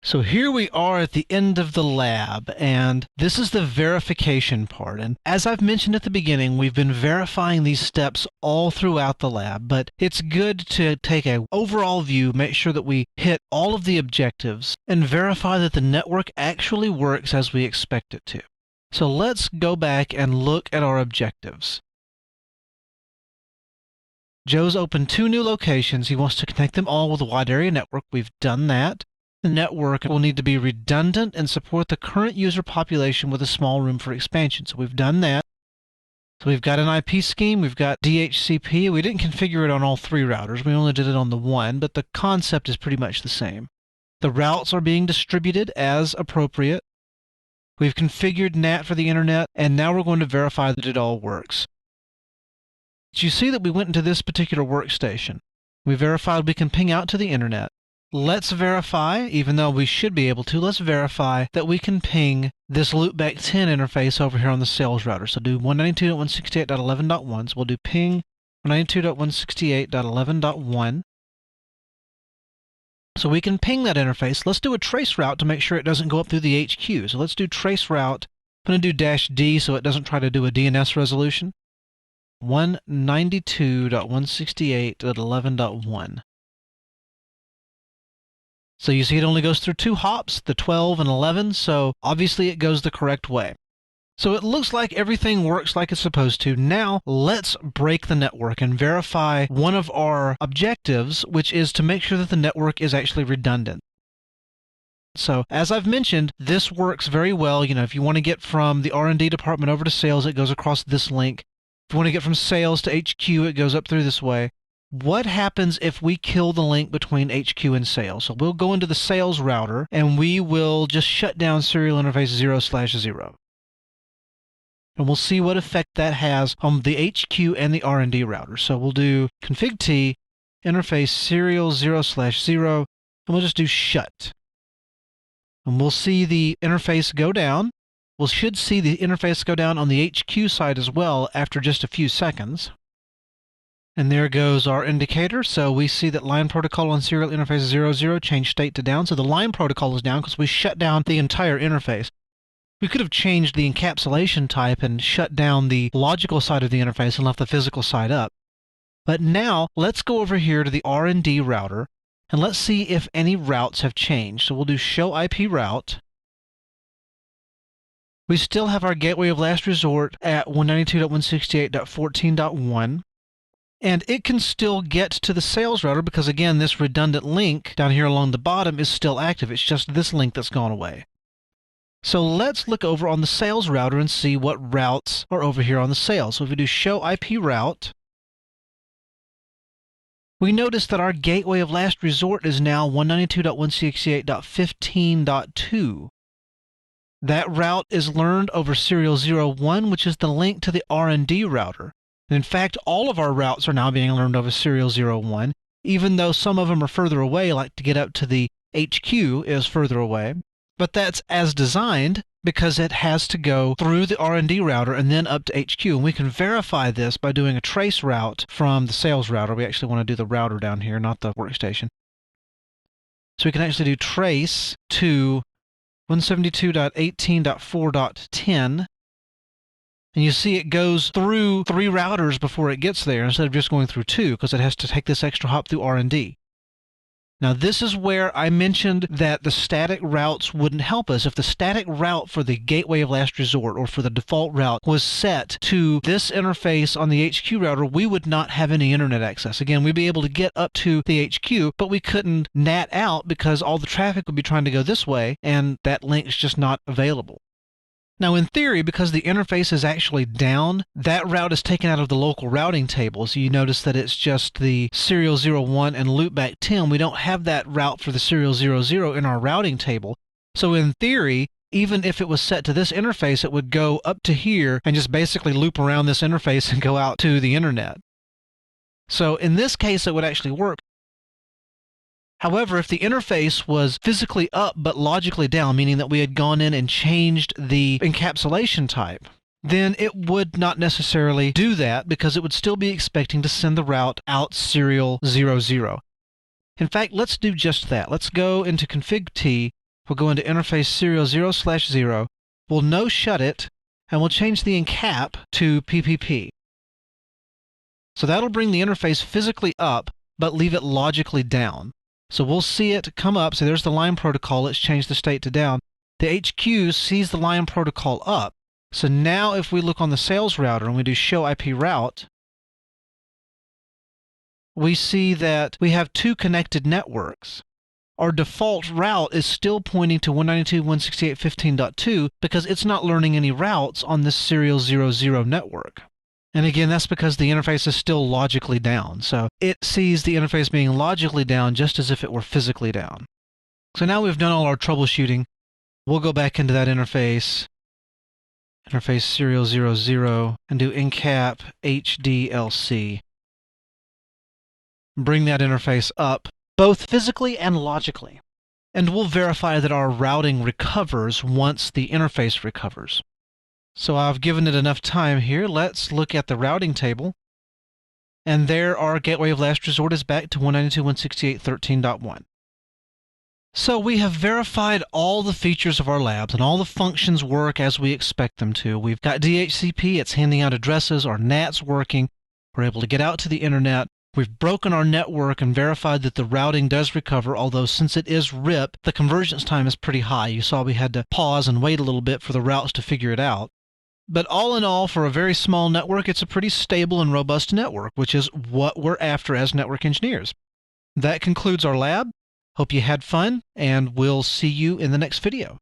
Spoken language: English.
So here we are at the end of the lab, and this is the verification part. And as I've mentioned at the beginning, we've been verifying these steps all throughout the lab, but it's good to take an overall view, make sure that we hit all of the objectives, and verify that the network actually works as we expect it to. So let's go back and look at our objectives. Joe's opened 2 new locations. He wants to connect them all with a wide area network. We've done that. The network will need to be redundant and support the current user population with a small room for expansion. So we've done that. So we've got an IP scheme, we've got DHCP. We didn't configure it on all 3 routers. We only did it on the 1, but the concept is pretty much the same. The routes are being distributed as appropriate. We've configured NAT for the internet, and now we're going to verify that it all works. So you see that we went into this particular workstation. We verified we can ping out to the internet. Let's verify, even though we should be able to, let's verify that we can ping this loopback 10 interface over here on the sales router. So do 192.168.11.1. So we'll do ping 192.168.11.1. So we can ping that interface. Let's do a trace route to make sure it doesn't go up through the HQ. So let's do trace route. I'm going to do -D so it doesn't try to do a DNS resolution. 192.168.11.1. So you see it only goes through 2 hops, the 12 and 11, so obviously it goes the correct way. So it looks like everything works like it's supposed to. Now let's break the network and verify one of our objectives, which is to make sure that the network is actually redundant. So as I've mentioned, this works very well. If you want to get from the R&D department over to sales, it goes across this link. If you want to get from sales to HQ, it goes up through this way. What happens if we kill the link between HQ and sales? So we'll go into the sales router and we will just shut down serial interface 0/0. And we'll see what effect that has on the HQ and the R&D router. So we'll do config T, interface serial 0/0, and we'll just do shut. And we'll see the interface go down. We should see the interface go down on the HQ side as well after just a few seconds. And there goes our indicator. So we see that line protocol on serial interface 00 changed state to down. So the line protocol is down because we shut down the entire interface. We could have changed the encapsulation type and shut down the logical side of the interface and left the physical side up. But now let's go over here to the R&D router and let's see if any routes have changed. So we'll do show IP route. We still have our gateway of last resort at 192.168.14.1. And it can still get to the sales router because, again, this redundant link down here along the bottom is still active. It's just this link that's gone away. So let's look over on the sales router and see what routes are over here on the sales. So if we do show IP route, we notice that our gateway of last resort is now 192.168.15.2. That route is learned over serial 01, which is the link to the R&D router. In fact, all of our routes are now being learned over serial 01, even though some of them are further away, like to get up to the HQ is further away. But that's as designed because it has to go through the R&D router and then up to HQ. And we can verify this by doing a trace route from the sales router. We actually want to do the router down here, not the workstation. So we can actually do trace to 172.18.4.10. And you see it goes through 3 routers before it gets there instead of just going through 2 because it has to take this extra hop through R&D. Now this is where I mentioned that the static routes wouldn't help us. If the static route for the gateway of last resort or for the default route was set to this interface on the HQ router, we would not have any internet access. Again, we'd be able to get up to the HQ, but we couldn't NAT out because all the traffic would be trying to go this way and that link's just not available. Now, in theory, because the interface is actually down, that route is taken out of the local routing table. So you notice that it's just the serial 01 and loopback 10. We don't have that route for the serial 00 in our routing table. So in theory, even if it was set to this interface, it would go up to here and just basically loop around this interface and go out to the internet. So in this case, it would actually work. However, if the interface was physically up but logically down, meaning that we had gone in and changed the encapsulation type, then it would not necessarily do that because it would still be expecting to send the route out serial 00. In fact, let's do just that. Let's go into config T We'll go into interface serial 0/0. We'll no shut it, and we'll change the encap to PPP. So that'll bring the interface physically up, but leave it logically down. So we'll see it come up. So there's the line protocol. Let's change the state to down. The HQ sees the line protocol up. So now if we look on the sales router and we do show IP route, we see that we have two connected networks. Our default route is still pointing to 192.168.15.2 because it's not learning any routes on this serial 00 network. And again, that's because the interface is still logically down. So it sees the interface being logically down just as if it were physically down. So now we've done all our troubleshooting. We'll go back into that interface serial 00, and do encap HDLC. Bring that interface up, both physically and logically. And we'll verify that our routing recovers once the interface recovers. So I've given it enough time here. Let's look at the routing table. And there our gateway of last resort is back to 192.168.13.1. So we have verified all the features of our labs, and all the functions work as we expect them to. We've got DHCP, it's handing out addresses, our NAT's working, we're able to get out to the internet. We've broken our network and verified that the routing does recover, although since it is RIP, the convergence time is pretty high. You saw we had to pause and wait a little bit for the routes to figure it out. But all in all, for a very small network, it's a pretty stable and robust network, which is what we're after as network engineers. That concludes our lab. Hope you had fun, and we'll see you in the next video.